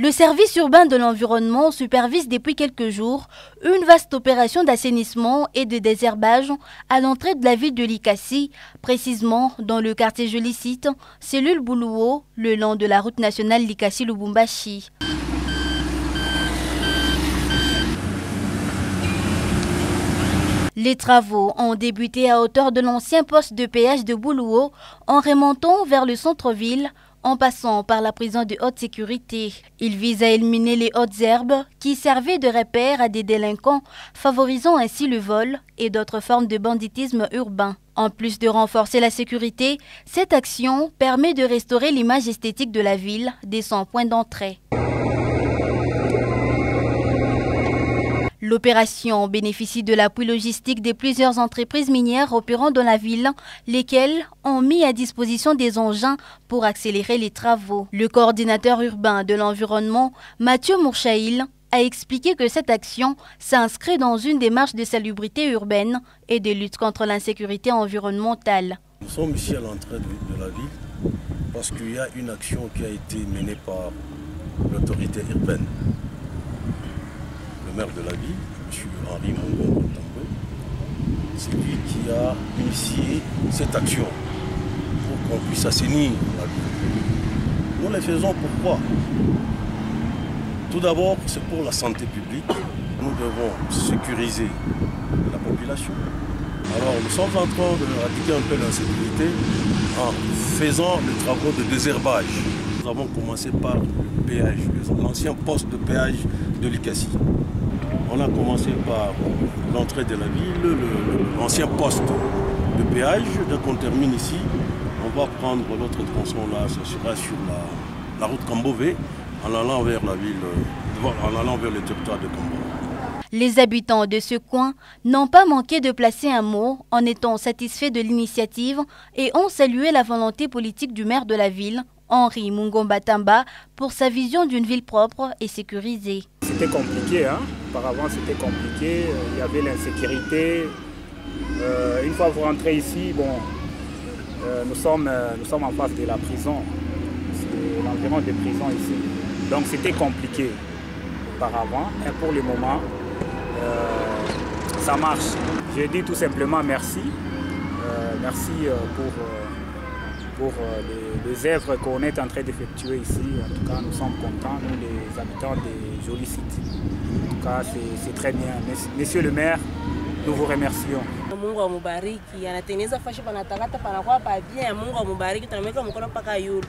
Le service urbain de l'environnement supervise depuis quelques jours une vaste opération d'assainissement et de désherbage à l'entrée de la ville de Likasi, précisément dans le quartier Jolicite, cellule Buluo, le long de la route nationale Likasi-Lubumbashi. Les travaux ont débuté à hauteur de l'ancien poste de péage de Buluo en remontant vers le centre-ville, en passant par la prison de haute sécurité. Il vise à éliminer les hautes herbes qui servaient de repère à des délinquants, favorisant ainsi le vol et d'autres formes de banditisme urbain. En plus de renforcer la sécurité, cette action permet de restaurer l'image esthétique de la ville dès son point d'entrée. L'opération bénéficie de l'appui logistique de plusieurs entreprises minières opérant dans la ville, lesquelles ont mis à disposition des engins pour accélérer les travaux. Le coordinateur urbain de l'environnement, Mathieu Mourchaïl, a expliqué que cette action s'inscrit dans une démarche de salubrité urbaine et de lutte contre l'insécurité environnementale. Nous sommes ici à l'entrée de la ville parce qu'il y a une action qui a été menée par l'autorité urbaine. Le maire de la ville, M. Henri Mongo Batambe, c'est lui qui a initié cette action pour qu'on puisse assainir la ville. Nous les faisons pourquoi? Tout d'abord, c'est pour la santé publique. Nous devons sécuriser la population. Alors nous sommes en train de éradiquer un peu l'insécurité en faisant les travaux de désherbage. Nous avons commencé par le péage, l'ancien poste de péage de Likasi. On a commencé par l'entrée de la ville, l'ancien poste de péage. Dès qu'on termine ici, on va prendre l'autre tronçon là, ça sera sur la route Kambové, en allant vers la ville, en allant vers le territoire de Kambové. Les habitants de ce coin n'ont pas manqué de placer un mot en étant satisfaits de l'initiative et ont salué la volonté politique du maire de la ville, Henri Mongo Batambe, pour sa vision d'une ville propre et sécurisée. C'était compliqué, hein? Auparavant c'était compliqué, il y avait l'insécurité. Une fois que vous rentrez ici, bon, nous sommes en face de la prison, c'est l'environ des prisons ici. Donc c'était compliqué auparavant et pour le moment, ça marche. Je dis tout simplement merci. Merci pour les œuvres qu'on est en train d'effectuer ici. En tout cas, nous sommes contents, nous les habitants de Jolicite. En tout cas, c'est très bien. Monsieur le maire, nous vous remercions. Mungu amubariki, anatengeneza fashi panatakata panakuwa pabia. Mungu amubariki, tunamweka mkono mpaka yule.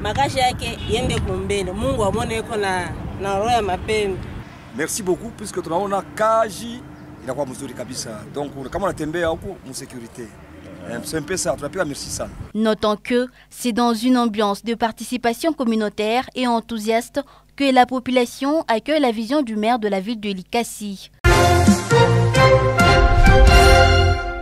Makazi yake yende kumbele. Mungu amone yuko na roho ya mapendo. Merci beaucoup puisque tunaona kazi inakuwa mzuri kabisa. Donc kama unatembea huko mu sécurité. C'est un peu ça, merci ça. Notons que c'est dans une ambiance de participation communautaire et enthousiaste que la population accueille la vision du maire de la ville de Likasi.